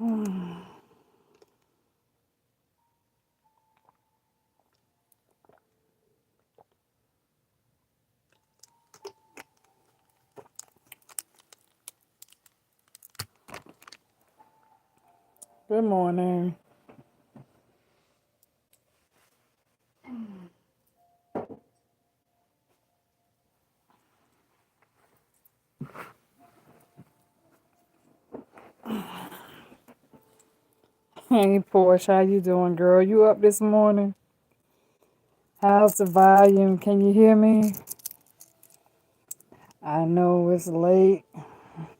Good morning. Hey, Porsche, how you doing, girl? You up this morning? How's the volume? Can you hear me? I know it's late.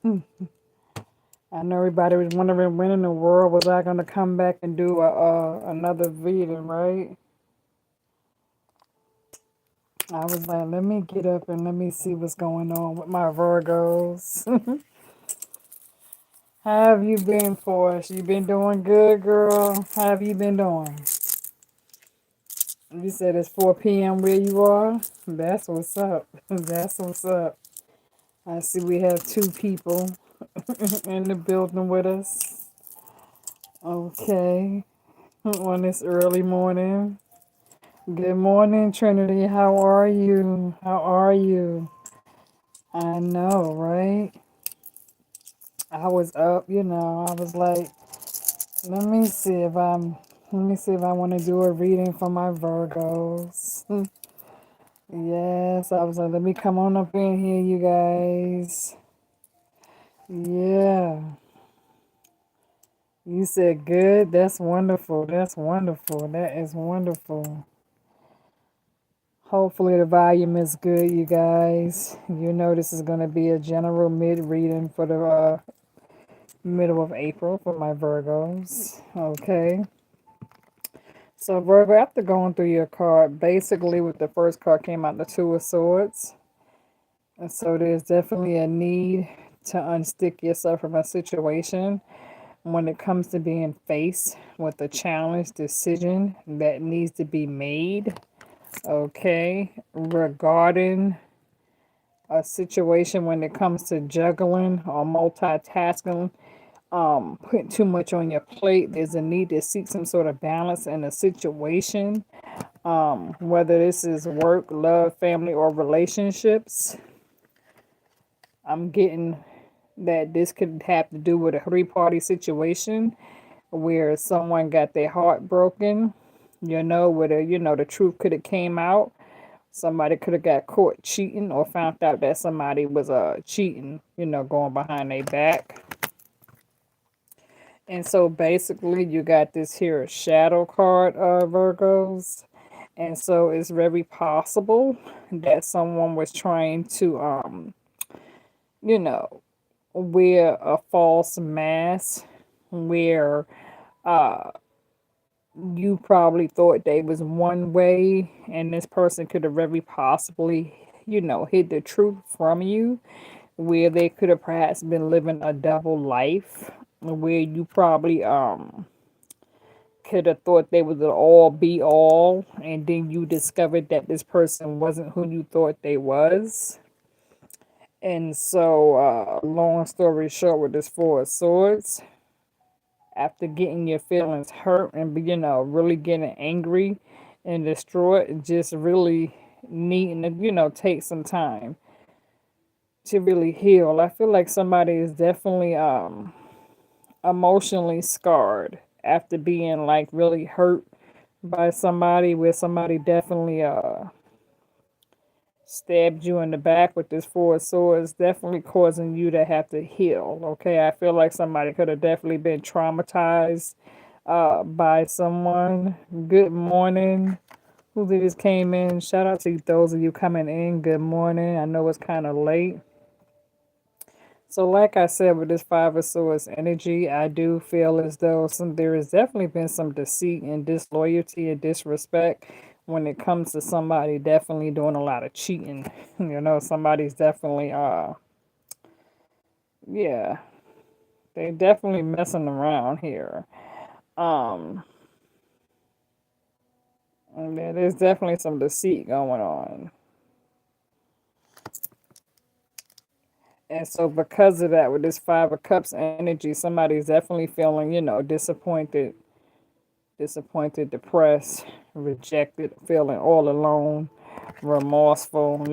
I know everybody was wondering when in the world was I gonna come back and do another reading, right? I was like, let me get up and let me see what's going on with my Virgos. How have you been, Porsche? You been doing good, girl? How have you been doing? You said it's 4 p.m. where you are? That's what's up. That's what's up. I see we have two people in the building with us. Okay. On this early morning. Good morning, Trinity. How are you? How are you? I know, right? I was up, I was like, let me see if I'm let me see if I want to do a reading for my Virgos. Yes, I was like, let me come on up in here, you guys. Yeah. You said good. That's wonderful. That's wonderful. That is wonderful. Hopefully the volume is good, you guys. You know this is going to be a general mid reading for the middle of April for my Virgos. Okay. So Virgo, after going through your card, basically with the first card came out the Two of Swords. And so there's definitely a need to unstick yourself from a situation when it comes to being faced with a challenge decision that needs to be made, okay, regarding a situation when it comes to juggling or multitasking, putting too much on your plate. There's a need to seek some sort of balance in a situation, whether this is work, love, family, or relationships. I'm getting that this could have to do with a three-party situation where someone got their heart broken, where the truth could have came out. Somebody could have got caught cheating or found out that somebody was cheating, going behind their back. And so basically you got this here shadow card, Virgos. And so it's very possible that someone was trying to you know, wear a false mask where you probably thought they was one way and this person could have very possibly hid the truth from you, where they could have perhaps been living a double life, where you probably could have thought they was an all be all, and then you discovered that this person wasn't who you thought they was. And so long story short, with this Four of Swords, after getting your feelings hurt and really getting angry and distraught, just really needing to take some time to really heal. I feel like somebody is definitely emotionally scarred after being like really hurt by somebody, where somebody definitely stabbed you in the back with this Four of Swords, definitely causing you to have to heal. Okay, I feel like somebody could have definitely been traumatized by someone. Good morning. Who just came in? Shout out to those of you coming in. Good morning. I know it's kind of late. So, like I said, with this Five of Swords energy, I do feel as though there has definitely been some deceit and disloyalty and disrespect when it comes to somebody definitely doing a lot of cheating. Somebody's definitely yeah, they definitely messing around here. Um, and there's definitely some deceit going on. And so because of that, with this Five of Cups energy, somebody's definitely feeling, disappointed, depressed, rejected, feeling all alone, remorseful,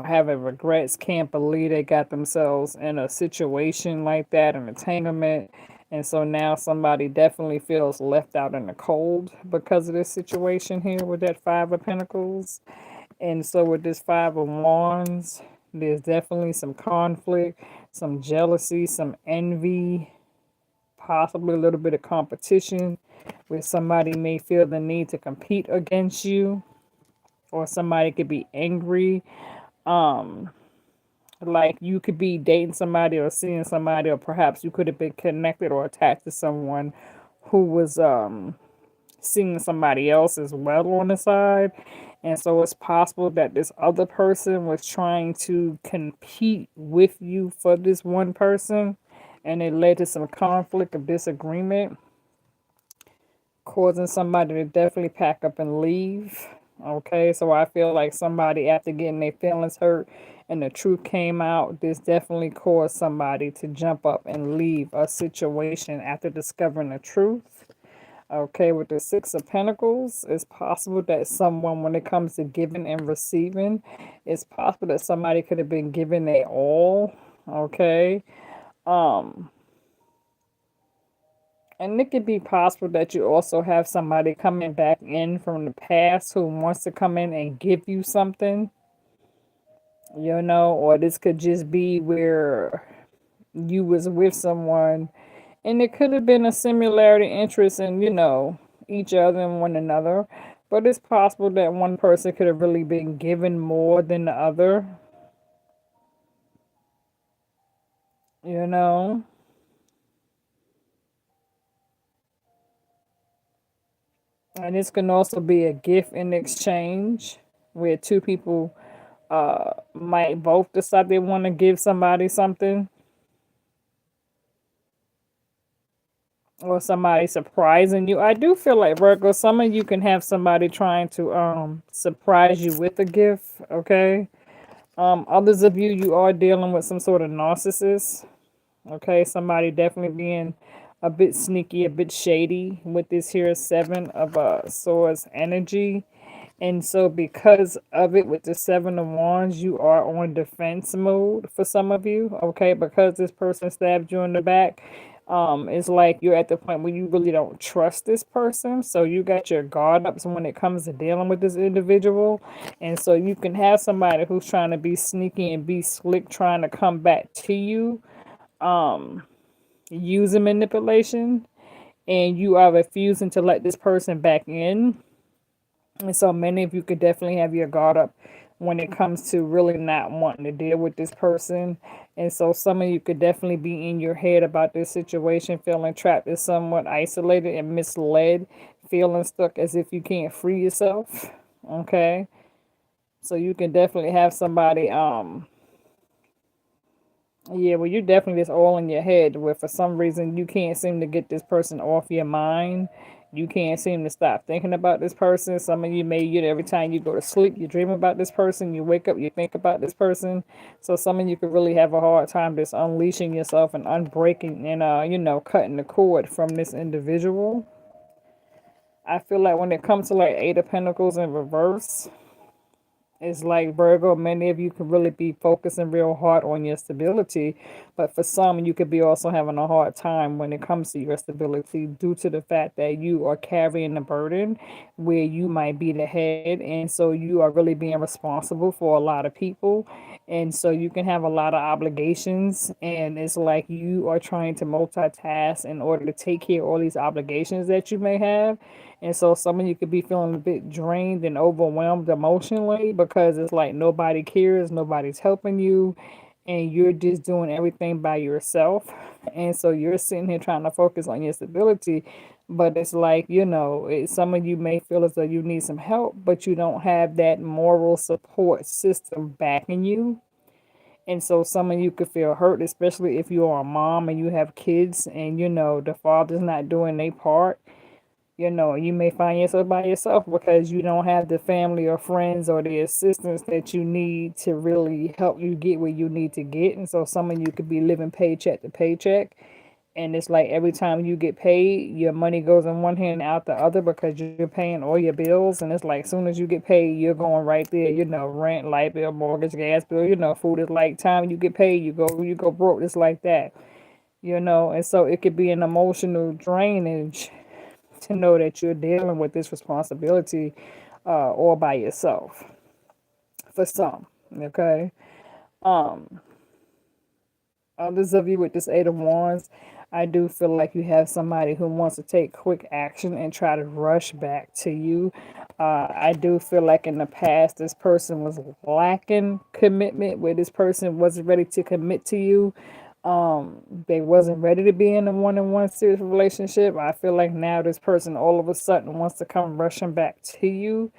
having regrets, can't believe they got themselves in a situation like that, an entanglement. And so now somebody definitely feels left out in the cold because of this situation here with that Five of Pentacles. And so with this Five of Wands, there's definitely some conflict, some jealousy, some envy, possibly a little bit of competition where somebody may feel the need to compete against you, or somebody could be angry. Like you could be dating somebody or seeing somebody, or perhaps you could have been connected or attached to someone who was seeing somebody else as well on the side. And so it's possible that this other person was trying to compete with you for this one person, and it led to some conflict of disagreement, causing somebody to definitely pack up and leave. Okay, so I feel like somebody, after getting their feelings hurt and the truth came out, this definitely caused somebody to jump up and leave a situation after discovering the truth. Okay, with the Six of Pentacles, it's possible that someone, when it comes to giving and receiving, it's possible that somebody could have been giving their all. Okay, and it could be possible that you also have somebody coming back in from the past who wants to come in and give you something, or this could just be where you was with someone and it could have been a similarity interest in, each other and one another. But it's possible that one person could have really been given more than the other, you know. And this can also be a gift in exchange where two people might both decide they want to give somebody something, or somebody surprising you. I do feel like, Virgo, some of you can have somebody trying to surprise you with a gift, okay? Others of you, you are dealing with some sort of narcissist. Okay, somebody definitely being a bit sneaky, a bit shady with this here Seven of Swords energy. And so because of it, with the Seven of Wands, you are on defense mode for some of you. Okay, because this person stabbed you in the back. It's like you're at the point where you really don't trust this person. So you got your guard up when it comes to dealing with this individual. And so you can have somebody who's trying to be sneaky and be slick, trying to come back to you using manipulation, and you are refusing to let this person back in. And so many of you could definitely have your guard up when it comes to really not wanting to deal with this person. And so some of you could definitely be in your head about this situation, feeling trapped and somewhat isolated and misled, feeling stuck as if you can't free yourself. Okay. So you can definitely have somebody yeah, well, you're definitely just all in your head where for some reason you can't seem to get this person off your mind. You can't seem to stop thinking about this person. Some of you may, every time you go to sleep, you dream about this person. You wake up, you think about this person. So some of you could really have a hard time just unleashing yourself and unbreaking and, cutting the cord from this individual. I feel like when it comes to like Eight of Pentacles in reverse, it's like, Virgo, many of you could really be focusing real hard on your stability, but for some, you could be also having a hard time when it comes to your stability due to the fact that you are carrying a burden where you might be the head, and so you are really being responsible for a lot of people, and so you can have a lot of obligations, and it's like you are trying to multitask in order to take care of all these obligations that you may have. And so some of you could be feeling a bit drained and overwhelmed emotionally because it's like nobody cares, nobody's helping you, and you're just doing everything by yourself. And so you're sitting here trying to focus on your stability, but it's like, some of you may feel as though you need some help, but you don't have that moral support system backing you. And so some of you could feel hurt, especially if you are a mom and you have kids and, the father's not doing their part. You may find yourself by yourself because you don't have the family or friends or the assistance that you need to really help you get where you need to get. And so some of you could be living paycheck to paycheck. And it's like every time you get paid, your money goes in one hand out the other because you're paying all your bills. And it's like, soon as you get paid, you're going right there, rent, light bill, mortgage, gas bill, food is like, time you get paid, you go broke. It's like that, and so it could be an emotional drainage to know that you're dealing with this responsibility all by yourself for some. Okay. Others of you with this Eight of Wands, I do feel like you have somebody who wants to take quick action and try to rush back to you. I do feel like in the past this person was lacking commitment, where this person wasn't ready to commit to you. They wasn't ready to be in a one-on-one serious relationship. I feel like now this person all of a sudden wants to come rushing back to you.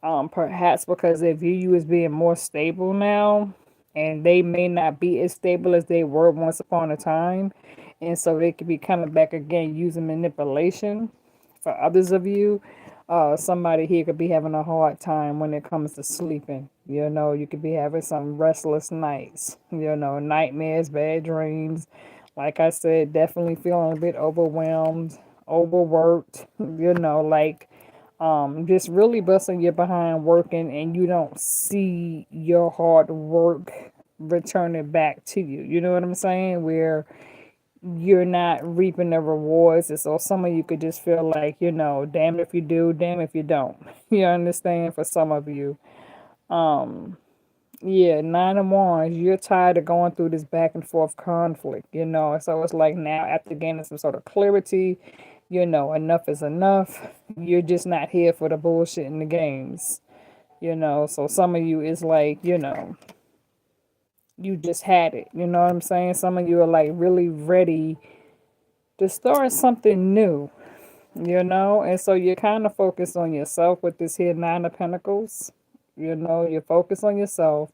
Perhaps because they view you as being more stable now, and they may not be as stable as they were once upon a time. And so they could be coming back again using manipulation. For others of you, somebody here could be having a hard time when it comes to sleeping. You could be having some restless nights, nightmares, bad dreams. Like I said, definitely feeling a bit overwhelmed, overworked, like just really busting your behind working, and you don't see your hard work returning back to you. You know what I'm saying? Where you're not reaping the rewards. And so some of you could just feel like, damn if you do, damn if you don't. You understand? For some of you. Yeah, Nine of Wands, you're tired of going through this back and forth conflict, So it's like now, after gaining some sort of clarity, enough is enough. You're just not here for the bullshit and the games, So some of you is like, you just had it. You know what I'm saying? Some of you are like really ready to start something new, And so you're kind of focused on yourself with this here Nine of Pentacles. You're focused on yourself,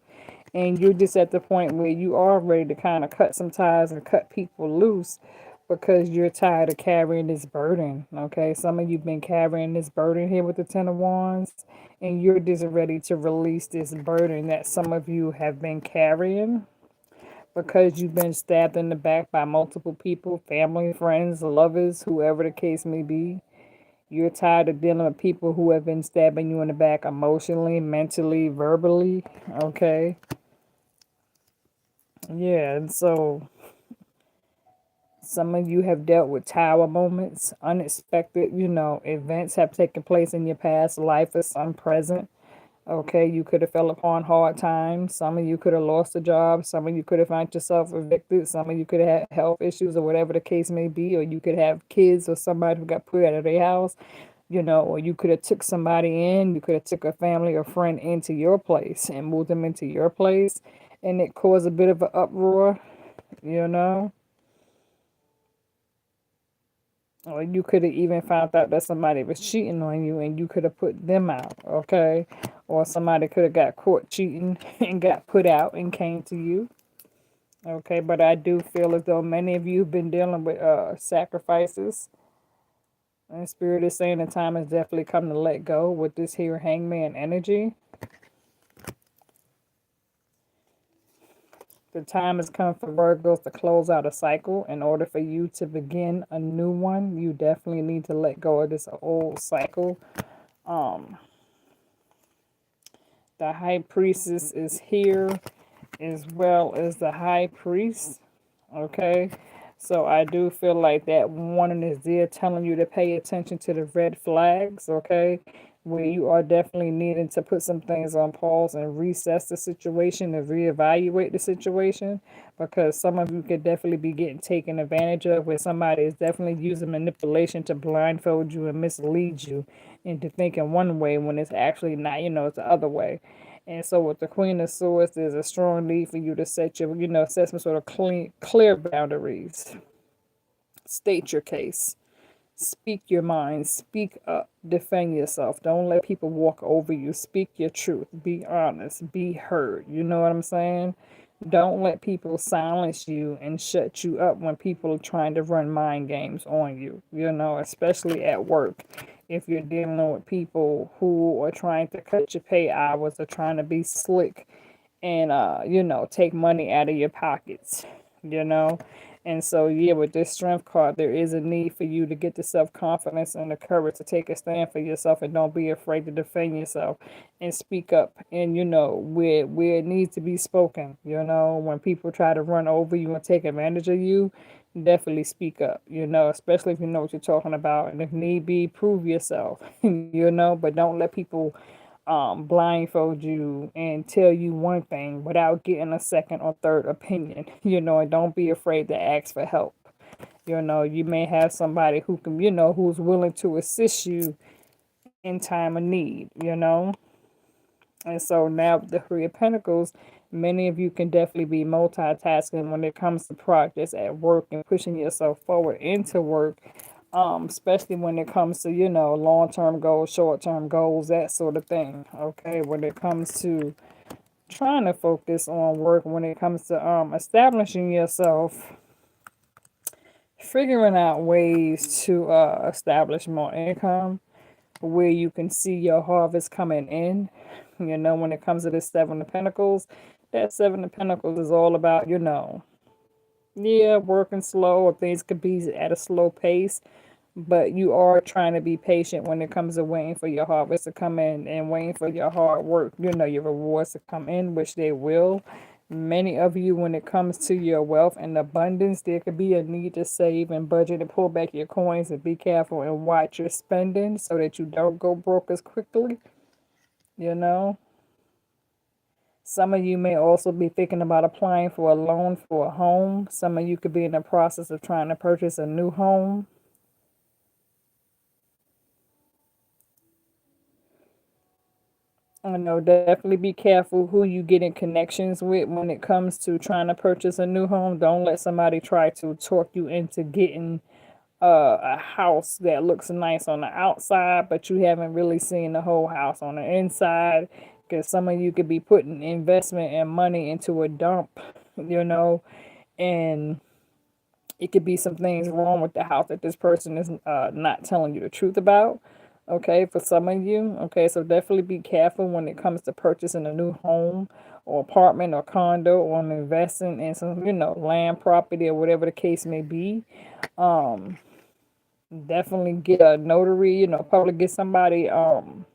and you're just at the point where you are ready to kind of cut some ties and cut people loose because you're tired of carrying this burden. Okay, some of you been carrying this burden here with the Ten of Wands, and you're just ready to release this burden that some of you have been carrying because you've been stabbed in the back by multiple people, family, friends, lovers, whoever the case may be. You're tired of dealing with people who have been stabbing you in the back emotionally, mentally, verbally. Okay. Yeah, and so some of you have dealt with tower moments, unexpected, events have taken place in your past life or some present. Okay, you could have fell upon hard times. Some of you could have lost a job. Some of you could have found yourself evicted. Some of you could have had health issues or whatever the case may be. Or you could have kids or somebody who got put out of their house, or you could have took somebody in. You could have took a family or friend into your place and moved them into your place. And it caused a bit of an uproar, you know. Or you could have even found out that somebody was cheating on you and you could have put them out, okay? Or somebody could have got caught cheating and got put out and came to you, okay? But I do feel as though many of you have been dealing with sacrifices. And Spirit is saying the time has definitely come to let go with this here hangman energy. The time has come for Virgos to close out a cycle. In order for you to begin a new one, you definitely need to let go of this old cycle. The High Priestess is here, as well as the High Priest. Okay, so I do feel like that warning is there telling you to pay attention to the red flags. Okay, where you are definitely needing to put some things on pause and reassess the situation and reevaluate the situation, because some of you could definitely be getting taken advantage of, where somebody is definitely using manipulation to blindfold you and mislead you into thinking one way when it's actually not, it's the other way. And so with the Queen of Swords, there's a strong need for you to set your, set some sort of clear boundaries. State your case. Speak your mind. Speak up. Defend yourself. Don't let people walk over you. Speak your truth. Be honest. Be heard. You know what I'm saying? Don't let people silence you and shut you up when people are trying to run mind games on you, especially at work. If you're dealing with people who are trying to cut your pay hours or trying to be slick and take money out of your pockets, you know. And so yeah, with this strength card, there is a need for you to get the self-confidence and the courage to take a stand for yourself, and don't be afraid to defend yourself and speak up, and where it needs to be spoken. When people try to run over you and take advantage of you, definitely speak up, especially if you know what you're talking about, and if need be, prove yourself. But don't let people blindfold you and tell you one thing without getting a second or third opinion. And don't be afraid to ask for help. You may have somebody who can, who's willing to assist you in time of need. And so now the Three of Pentacles, many of you can definitely be multitasking when it comes to projects at work and pushing yourself forward into work, especially when it comes to, long-term goals, short-term goals, that sort of thing. Okay, when it comes to trying to focus on work, when it comes to establishing yourself, figuring out ways to establish more income where you can see your harvest coming in. When it comes to this Seven of Pentacles, that Seven of Pentacles is all about, yeah, working slow, or things could be at a slow pace, but you are trying to be patient when it comes to waiting for your harvest to come in and waiting for your hard work, your rewards to come in, which they will. Many of you, when it comes to your wealth and abundance, there could be a need to save and budget and pull back your coins, and be careful and watch your spending so that you don't go broke as quickly. You know, some of you may also be thinking about applying for a loan for a home. Some of you could be in the process of trying to purchase a new home. I know, definitely be careful who you get in connections with when it comes to trying to purchase a new home. Don't let somebody try to talk you into getting a house that looks nice on the outside, but you haven't really seen the whole house on the inside. Because some of you could be putting investment and money into a dump, you know, and it could be some things wrong with the house that this person is not telling you the truth about. Okay, for some of you. Okay, so definitely be careful when it comes to purchasing a new home or apartment or condo, or investing in some, land, property, or whatever the case may be. Definitely get a notary, probably get somebody to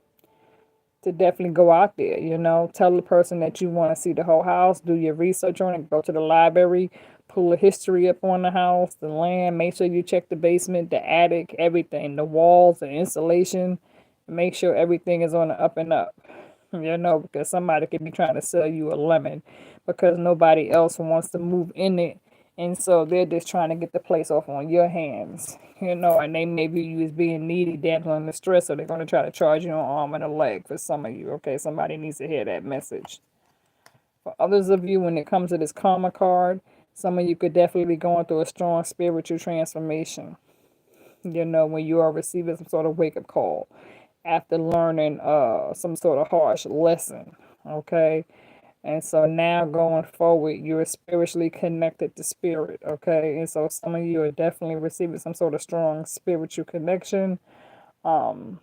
definitely go out there, tell the person that you want to see the whole house, do your research on it, go to the library, pull a history up on the house, the land, make sure you check the basement, the attic, everything, the walls, the insulation, make sure everything is on the up and up. Because somebody could be trying to sell you a lemon because nobody else wants to move in it. And so they're just trying to get the place off on your hands, and they may view you as being needy, dampening the stress, so they're going to try to charge you an arm and a leg for some of you. Okay, somebody needs to hear that message. For others of you, when it comes to this karma card, some of you could definitely be going through a strong spiritual transformation, when you are receiving some sort of wake-up call after learning some sort of harsh lesson. Okay, and so now going forward, you're spiritually connected to spirit. Okay, and so some of you are definitely receiving some sort of strong spiritual connection. And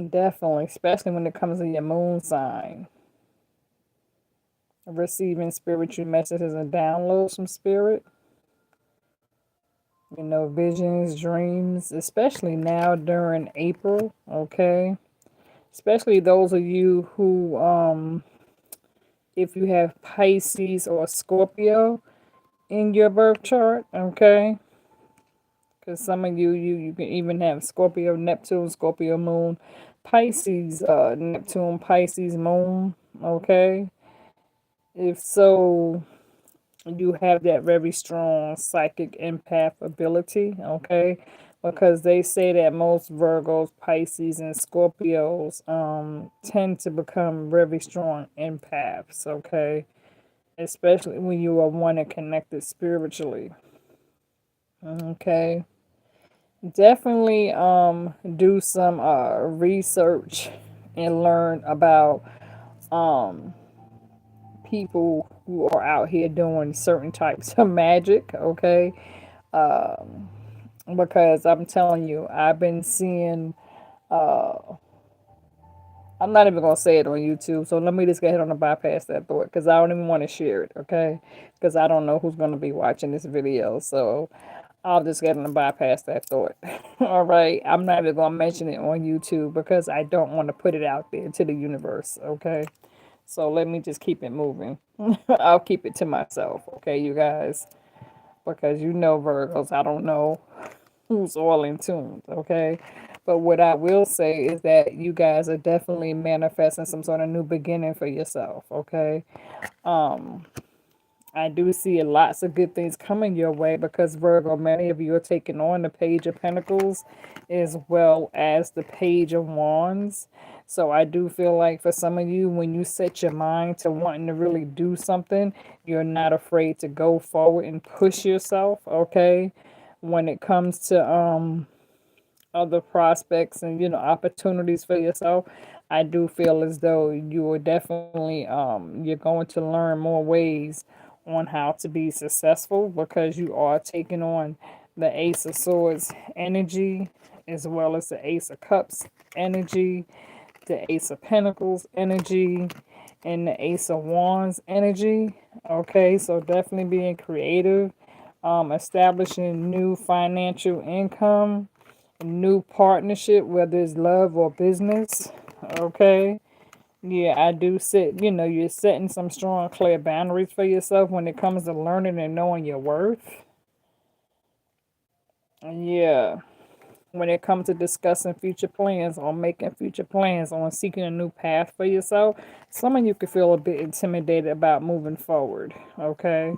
definitely, especially when it comes to your moon sign, receiving spiritual messages and downloads from spirit. Visions, dreams, especially now during April. Okay, especially those of you who, if you have Pisces or Scorpio in your birth chart. Okay, because some of you can even have Scorpio Neptune, Scorpio Moon, Pisces Neptune, Pisces Moon. Okay, if so, you have that very strong psychic empath ability. Okay, because they say that most Virgos, Pisces, and Scorpios tend to become very strong empaths. Okay, especially when you are one and connected spiritually. Okay, definitely do some research and learn about people who are out here doing certain types of magic, okay? Because I'm telling you, I've been seeing, I'm not even gonna say it on YouTube, so let me just go ahead on and bypass that thought because I don't even want to share it, okay? Because I don't know who's gonna be watching this video, so I'll just get on and bypass that thought. All right, I'm not even gonna mention it on YouTube because I don't want to put it out there to the universe, okay? So let me just keep it moving. I'll keep it to myself, okay, you guys? Because you know Virgos, I don't know who's all in tune, okay? But what I will say is that you guys are definitely manifesting some sort of new beginning for yourself, okay? I do see lots of good things coming your way because Virgo, many of you are taking on the Page of Pentacles as well as the Page of Wands. So I do feel like for some of you, when you set your mind to wanting to really do something, you're not afraid to go forward and push yourself, okay? When it comes to other prospects and opportunities for yourself, I do feel as though you are definitely you're going to learn more ways on how to be successful because you are taking on the Ace of Swords energy as well as the Ace of Cups energy, the Ace of Pentacles energy, and the Ace of Wands energy. Okay, so definitely being creative, establishing new financial income, new partnership, whether it's love or business. Okay. Yeah, I do set, you're setting some strong, clear boundaries for yourself when it comes to learning and knowing your worth. Yeah. When it comes to discussing future plans or making future plans on seeking a new path for yourself, some of you could feel a bit intimidated about moving forward. Okay.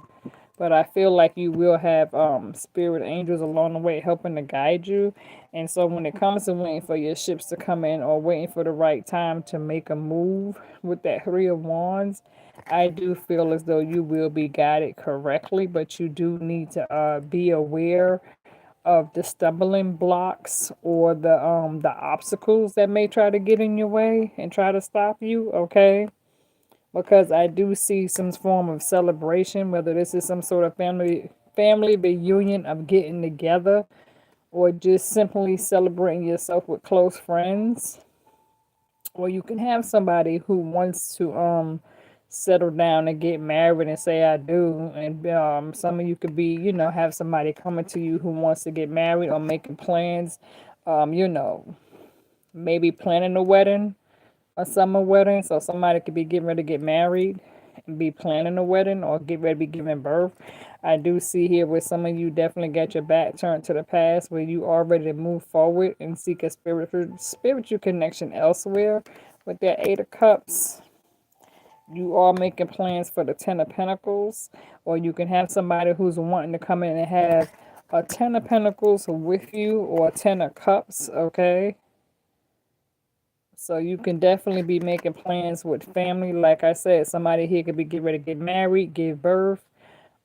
But I feel like you will have spirit angels along the way helping to guide you. And so when it comes to waiting for your ships to come in or waiting for the right time to make a move with that Three of Wands, I do feel as though you will be guided correctly, but you do need to be aware of the stumbling blocks or the obstacles that may try to get in your way and try to stop you, okay? Because I do see some form of celebration, whether this is some sort of family reunion of getting together or just simply celebrating yourself with close friends. Or you can have somebody who wants to settle down and get married and say I do. And some of you could be, have somebody coming to you who wants to get married or making plans, maybe planning a wedding, a summer wedding. So somebody could be getting ready to get married and be planning a wedding or get ready to be giving birth. I do see here where some of you definitely got your back turned to the past, where you are ready to move forward and seek a spiritual connection elsewhere. With that Eight of Cups, you are making plans for the Ten of Pentacles, or you can have somebody who's wanting to come in and have a Ten of Pentacles with you or a Ten of Cups, okay? So you can definitely be making plans with family. Like I said, somebody here could be getting ready to get married, give birth.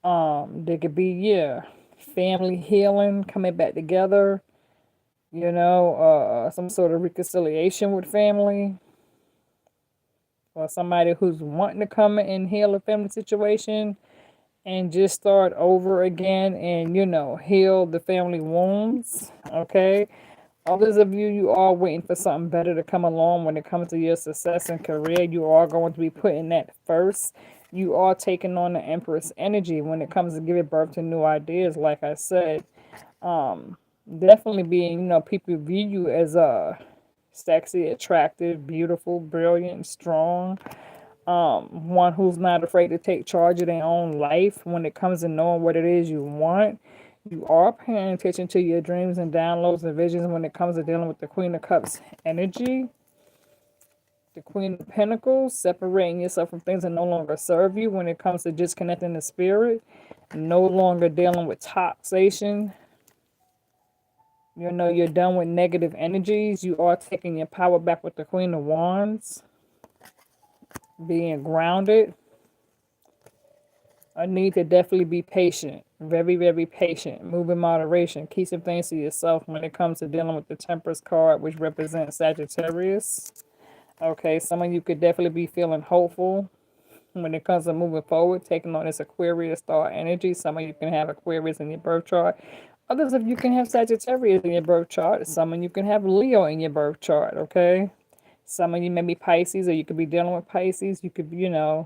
There could be, yeah, family healing, coming back together, some sort of reconciliation with family. Or somebody who's wanting to come and heal a family situation and just start over again and, heal the family wounds. Okay. Others of you, you are waiting for something better to come along when it comes to your success and career. You are going to be putting that first. You are taking on the Empress energy when it comes to giving birth to new ideas. Like I said, definitely being, people view you as sexy, attractive, beautiful, brilliant, strong. One who's not afraid to take charge of their own life when it comes to knowing what it is you want. You are paying attention to your dreams and downloads and visions when it comes to dealing with the Queen of Cups energy. The Queen of Pentacles, separating yourself from things that no longer serve you when it comes to disconnecting the spirit. No longer dealing with taxation. You're done with negative energies. You are taking your power back with the Queen of Wands. Being grounded. I need to definitely be patient. Very, very patient. Move in moderation. Keep some things to yourself when it comes to dealing with the Temperance card, which represents Sagittarius. Okay, some of you could definitely be feeling hopeful. when it comes to moving forward, taking on this Aquarius star energy. Some of you can have Aquarius in your birth chart. Others of you can have Sagittarius in your birth chart. Some of you can have Leo in your birth chart, okay? Some of you may be Pisces, or you could be dealing with Pisces. You could,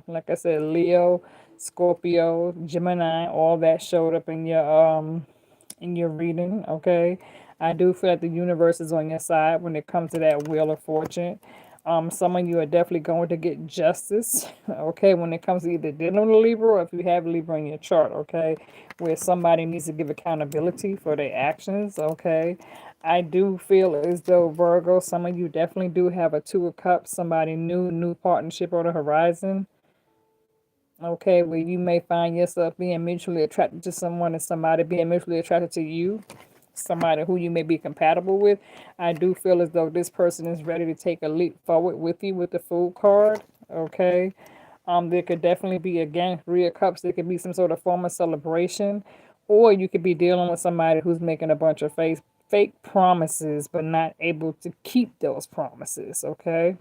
like I said, Leo, Scorpio, Gemini, all that showed up in your reading, okay? I do feel like the universe is on your side when it comes to that wheel of fortune. Some of you are definitely going to get justice, okay, when it comes to either dealing with a Libra or if you have Libra in your chart, okay, where somebody needs to give accountability for their actions, okay. I do feel as though Virgo, some of you definitely do have a Two of Cups, somebody new partnership on the horizon, okay, where you may find yourself being mutually attracted to someone and somebody being mutually attracted to you, somebody who you may be compatible with. I do feel as though this person is ready to take a leap forward with you with the Fool card, okay? There could definitely be, again, Three of Cups. There could be some sort of form of celebration, or you could be dealing with somebody who's making a bunch of fake promises but not able to keep those promises, okay?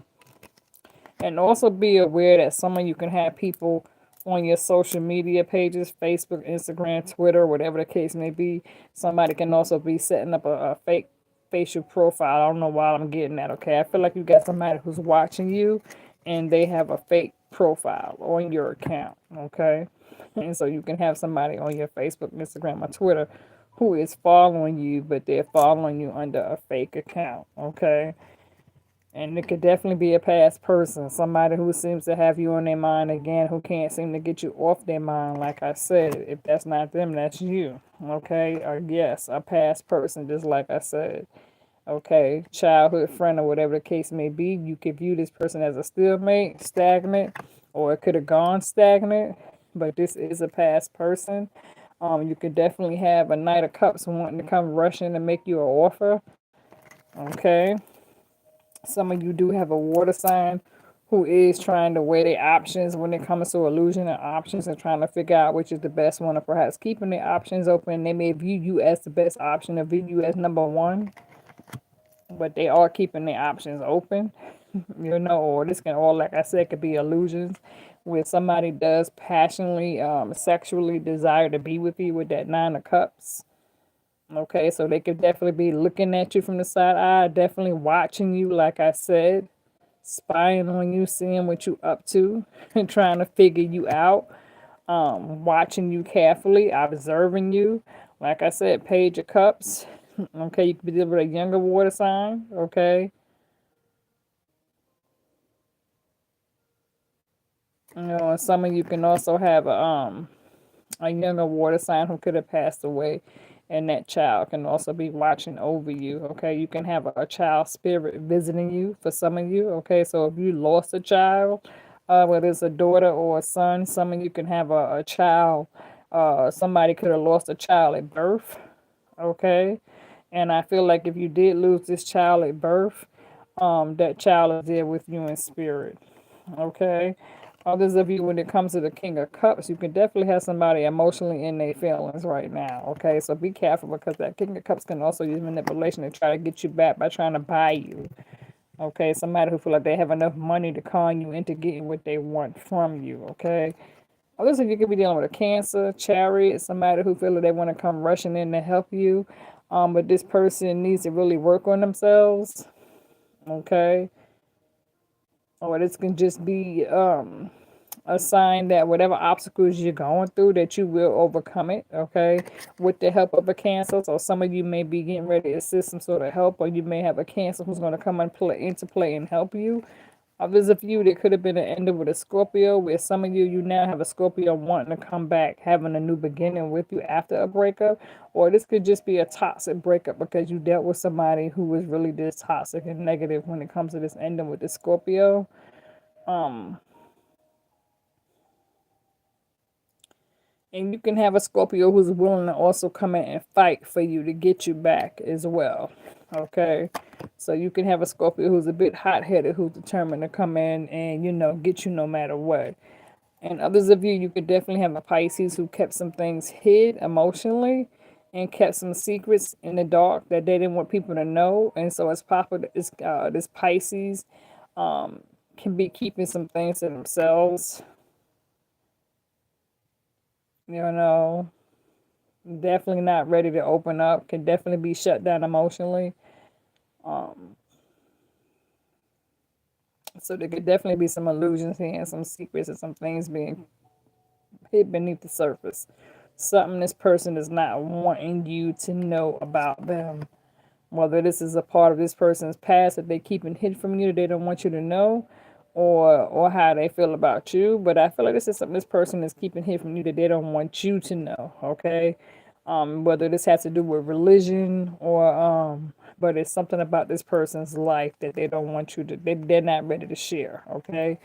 And also be aware that some of you can have people on your social media pages, Facebook, Instagram, Twitter, whatever the case may be. Somebody can also be setting up a fake facial profile. I don't know why I'm getting that, okay? I feel like you got somebody who's watching you and they have a fake profile on your account, okay? And so you can have somebody on your Facebook, Instagram, or Twitter who is following you, but they're following you under a fake account, okay? And it could definitely be a past person, somebody who seems to have you on their mind again, who can't seem to get you off their mind. Like I said, if that's not them, that's you. Okay? Or yes, a past person, just like I said. Okay? Childhood friend or whatever the case may be. You could view this person as a stalemate, stagnant, or it could have gone stagnant. But this is a past person. You could definitely have a Knight of Cups wanting to come rushing and make you an offer. Okay? Some of you do have a water sign who is trying to weigh their options when it comes to illusion and options and trying to figure out which is the best one, or perhaps keeping their options open. They may view you as the best option or view you as number one, but they are keeping their options open, or this can all, like I said, could be illusions where somebody does passionately, sexually desire to be with you with that Nine of Cups. Okay, so they could definitely be looking at you from the side eye, definitely watching you, like I said, spying on you, seeing what you up to, and trying to figure you out, watching you carefully, observing you. Like I said, Page of Cups. Okay, you could be dealing with a younger water sign. Okay, and some of you can also have a younger water sign who could have passed away, and that child can also be watching over you. Okay, you can have a child spirit visiting you for some of you. Okay, so if you lost a child, whether it's a daughter or a son, some of you can have a child. Somebody could have lost a child at birth. Okay, and I feel like if you did lose this child at birth, that child is there with you in spirit. Okay. Others of you, when it comes to the King of Cups, you can definitely have somebody emotionally in their feelings right now. Okay, so be careful because that King of Cups can also use manipulation to try to get you back by trying to buy you. Okay, somebody who feel like they have enough money to con you into getting what they want from you. Okay, others of you could be dealing with a Cancer, Chariot, somebody who feel like they want to come rushing in to help you, but this person needs to really work on themselves. Okay, or this can just be a sign that whatever obstacles you're going through, that you will overcome it, okay, with the help of a Cancer. So some of you may be getting ready to assist some sort of help, or you may have a Cancer who's going to come and into play and help you. Others of you, there could have been an ending with a Scorpio, where some of you now have a Scorpio wanting to come back, having a new beginning with you after a breakup. Or this could just be a toxic breakup because you dealt with somebody who was really this toxic and negative when it comes to this ending with the Scorpio. And you can have a Scorpio who's willing to also come in and fight for you to get you back as well. Okay. So you can have a Scorpio who's a bit hot headed, who's determined to come in and, get you no matter what. And others of you, you could definitely have a Pisces who kept some things hid emotionally and kept some secrets in the dark that they didn't want people to know. And so it's popular, this Pisces can be keeping some things to themselves. You know, definitely not ready to open up, can definitely be shut down emotionally. Um, so there could definitely be some illusions here and some secrets and some things being hid beneath the surface. Something this person is not wanting you to know about them. Whether this is a part of this person's past that they keeping hidden from you that they don't want you to know, or how they feel about you. But I feel like this is something this person is keeping hidden from you that they don't want you to know. Okay, whether this has to do with religion or but it's something about this person's life that they don't want you to. They're not ready to share. Okay,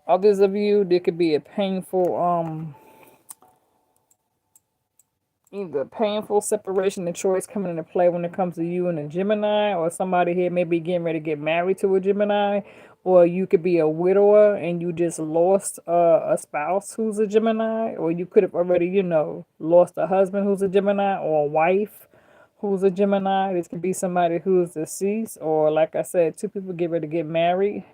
others of you, there could be a painful either painful separation and choice coming into play when it comes to you and a Gemini, or somebody here may be getting ready to get married to a Gemini, or you could be a widower and you just lost a spouse who's a Gemini, or you could have already, lost a husband who's a Gemini, or a wife who's a Gemini. This could be somebody who's deceased, or like I said, two people get ready to get married.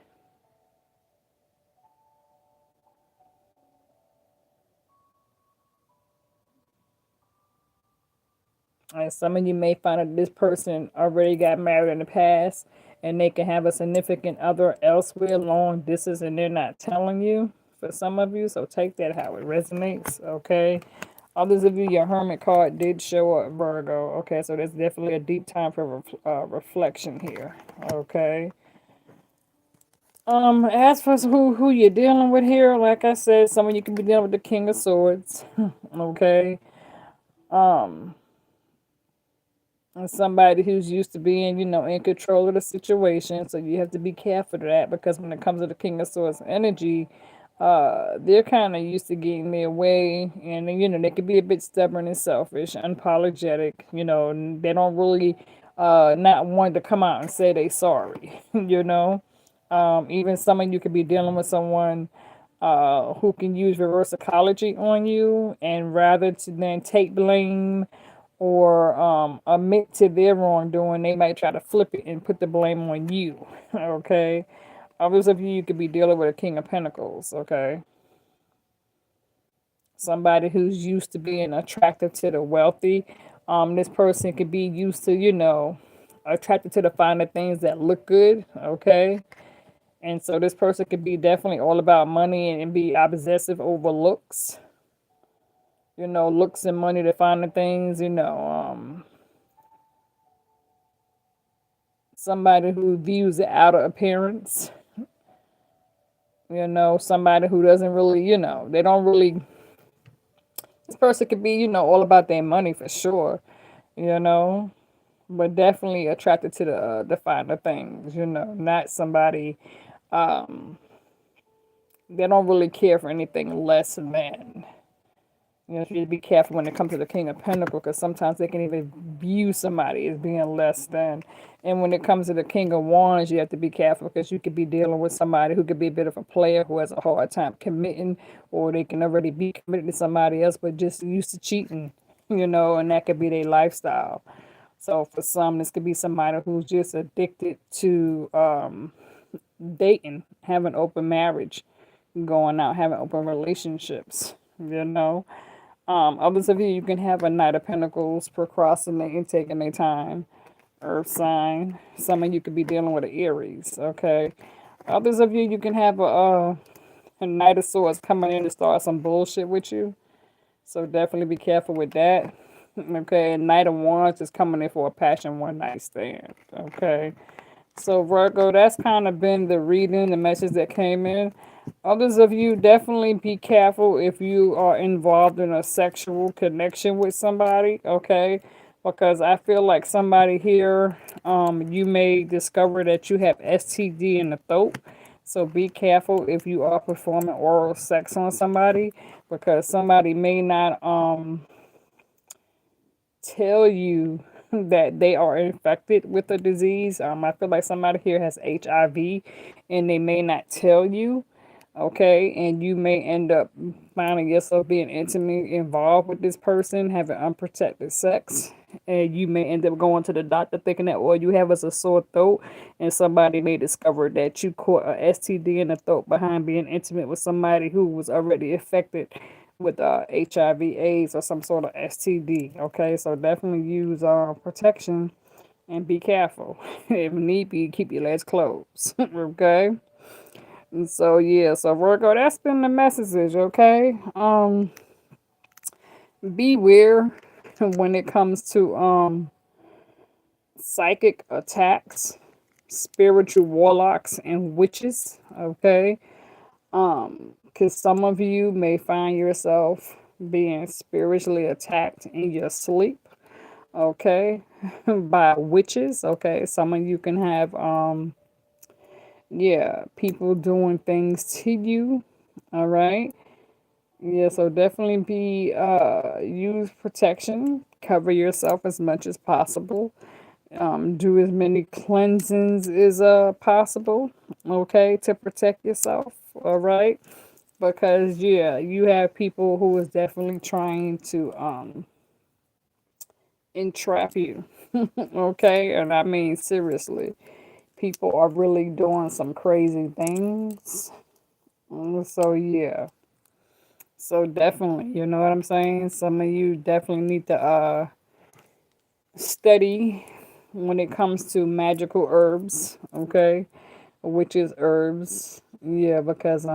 And some of you may find that this person already got married in the past and they can have a significant other elsewhere long distance and they're not telling you for some of you. So take that how it resonates, okay? Others of you, your Hermit card did show up, Virgo. Okay, so there's definitely a deep time for reflection here, okay? As for who you're dealing with here, like I said, some of you can be dealing with the King of Swords, okay? Um, and somebody who's used to being, in control of the situation. So you have to be careful of that because when it comes to the King of Swords energy, they're kind of used to getting their way, and they can be a bit stubborn and selfish, unapologetic. They don't really not want to come out and say they sorry. Even some of you could be dealing with someone who can use reverse psychology on you, and rather to then take blame or admit to their wrongdoing, they might try to flip it and put the blame on you. Okay. Others of you could be dealing with a King of Pentacles. Okay. Somebody who's used to being attractive to the wealthy. This person could be used to, attracted to the finer things that look good. Okay. And so this person could be definitely all about money and be obsessive over looks. Looks and money to find the things, somebody who views the outer appearance, somebody who doesn't really, they don't really, this person could be, all about their money for sure, you know, but definitely attracted to the finer things, not somebody, they don't really care for anything less than. You have to be careful when it comes to the King of Pentacles because sometimes they can even view somebody as being less than. And when it comes to the King of Wands, you have to be careful because you could be dealing with somebody who could be a bit of a player who has a hard time committing, or they can already be committed to somebody else but just used to cheating, and that could be their lifestyle. So for some, this could be somebody who's just addicted to dating, having open marriage, going out, having open relationships, Others of you, you can have a Knight of Pentacles, procrastinating, taking their time. Earth sign. Some of you could be dealing with an Aries, okay? Others of you, you can have a Knight of Swords coming in to start some bullshit with you. So definitely be careful with that. Okay, and Knight of Wands is coming in for a passion one night stand. Okay. So Virgo, that's kind of been the reading, the message that came in. Others of you, definitely be careful if you are involved in a sexual connection with somebody, okay? Because I feel like somebody here, you may discover that you have STD in the throat. So be careful if you are performing oral sex on somebody, because somebody may not tell you that they are infected with the disease. I feel like somebody here has HIV and they may not tell you. Okay, and you may end up finding yourself being intimately involved with this person, having unprotected sex, and you may end up going to the doctor thinking that all you have is a sore throat, and somebody may discover that you caught a STD in the throat behind being intimate with somebody who was already affected with HIV/AIDS or some sort of STD. Okay, so definitely use protection and be careful. If need be, keep your legs closed. Okay. And so yeah, so Virgo, that's been the message. Okay. Beware when it comes to psychic attacks, spiritual warlocks and witches. Okay. Because some of you may find yourself being spiritually attacked in your sleep, okay, by witches, okay. Some of you can have, yeah, people doing things to you, all right. Yeah, so definitely use protection, cover yourself as much as possible, do as many cleansings as possible, okay, to protect yourself, all right. Because yeah, you have people who is definitely trying to entrap you. Okay, and I mean seriously, people are really doing some crazy things. So yeah, so definitely, you know what I'm saying. Some of you definitely need to study when it comes to magical herbs. Okay, which is herbs. Yeah, because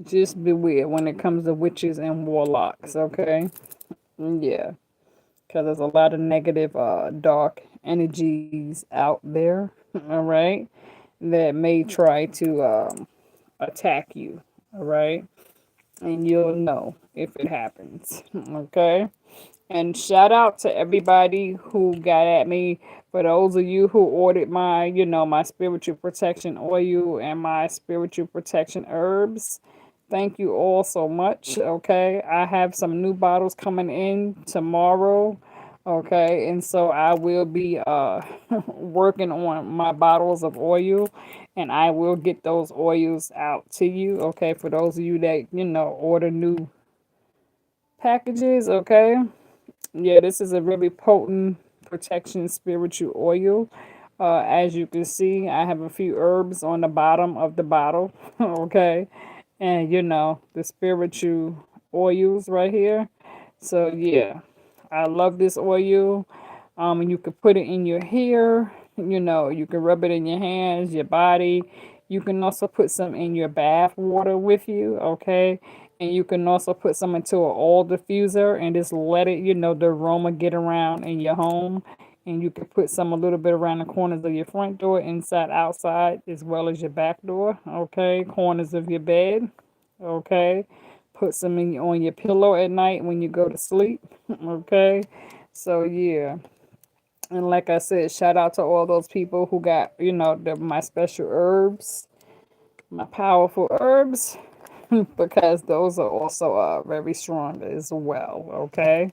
just beware when it comes to witches and warlocks, okay? Yeah, because there's a lot of negative, dark energies out there, all right, that may try to attack you, all right? And you'll know if it happens, okay? And shout out to everybody who got at me. For those of you who ordered my, my spiritual protection oil and my spiritual protection herbs. Thank you all so much. Okay. I have some new bottles coming in tomorrow. Okay. And so I will be working on my bottles of oil and I will get those oils out to you. Okay. For those of you that, order new packages. Okay. Yeah, this is a very potent protection spiritual oil. As you can see, I have a few herbs on the bottom of the bottle. Okay. And the spiritual oils right here. So yeah, I love this oil. And you can put it in your hair. You can rub it in your hands, your body. You can also put some in your bath water with you, okay? And you can also put some into an oil diffuser and just let it, the aroma get around in your home. And you can put some a little bit around the corners of your front door, inside, outside, as well as your back door, okay? Corners of your bed, okay? Put some on your pillow at night when you go to sleep, okay? So yeah. And like I said, shout out to all those people who got, my special herbs, my powerful herbs, because those are also very strong as well. Okay.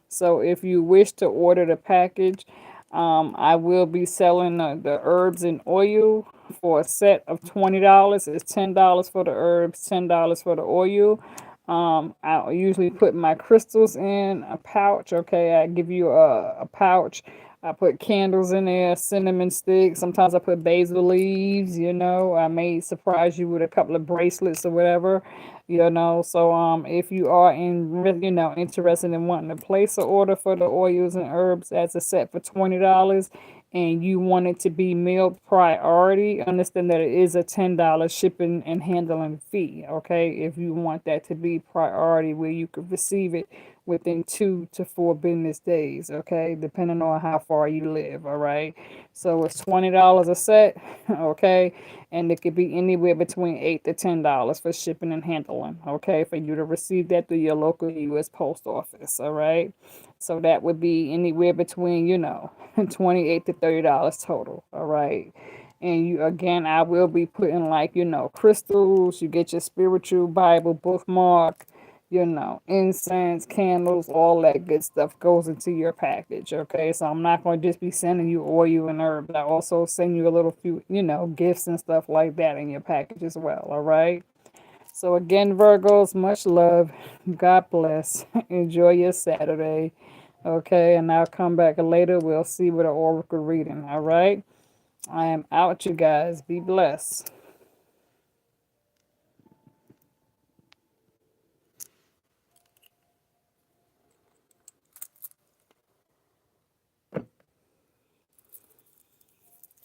So if you wish to order the package, I will be selling the herbs and oil for a set of $20. It's $10 for the herbs, $10 for the oil. I usually put my crystals in a pouch. Okay, I give you a pouch. I put candles in there, cinnamon sticks. Sometimes I put basil leaves. I may surprise you with a couple of bracelets or whatever. So if you are interested in wanting to place an order for the oils and herbs as a set for $20, and you want it to be mailed priority, understand that it is a $10 shipping and handling fee. Okay, if you want that to be priority, where you could receive it within 2 to 4 business days. Okay, depending on how far you live. All right, so it's $20 a set. Okay, and it could be anywhere between $8 to $10 for shipping and handling. Okay, for you to receive that through your local U.S. post office. All right, so that would be anywhere between $28 to $30 total. All right. And you again, I will be putting like, crystals. You get your spiritual Bible bookmark, incense, candles, all that good stuff goes into your package. Okay. So I'm not going to just be sending you oil and herbs. I also send you a little few, gifts and stuff like that in your package as well. All right. So again, Virgos, much love. God bless. Enjoy your Saturday. Okay, and I'll come back later. We'll see what an oracle reading. All right. I am out, you guys. Be blessed.